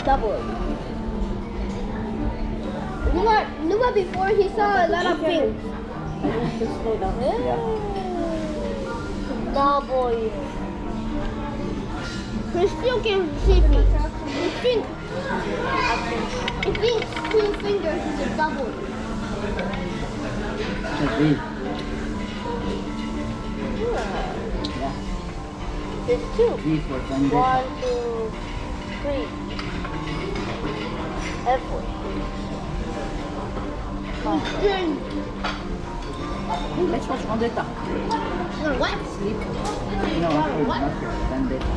double. Numa before he saw a lot of things. Just slow down. Double. He still can see me. He thinks 2 fingers is a double. Just breathe. There's 2. Breathe for 1 day. 1, 2, 3. And 4. Drink. Let's watch Vendetta. What? Sleep. No, What? not here. Vendetta.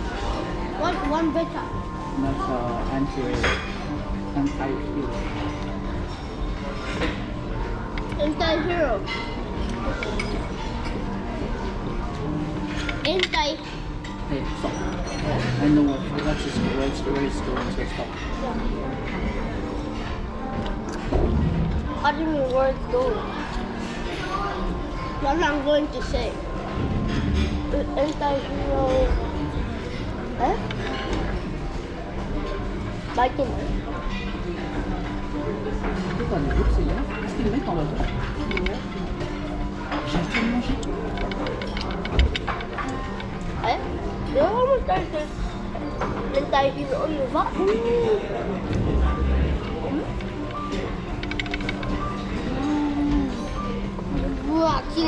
One better. That's anti-hero. Anti-hero. Hey, stop. I know what's his going, so stop. How do you mean where it's going? What I'm going to say. Anti-hero. Huh? Biking. Pourquoi les autres c'est là? Est-ce qu'ils le mettent en voiture? J'ai acheté de manger. Eh? You're almost done this. Anti-hero, you what? Wow, it's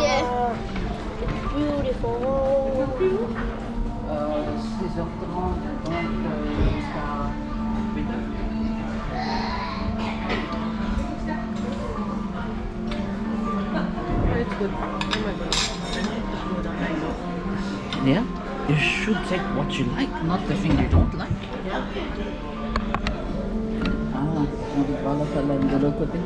beautiful. 6h30, donc jusqu'à 8h. It's good. Oh my god. I need to slow down. I know. Yeah? You should take what you like, not the thing you don't like. Yeah. Ah, on va la faire de l'autre côté.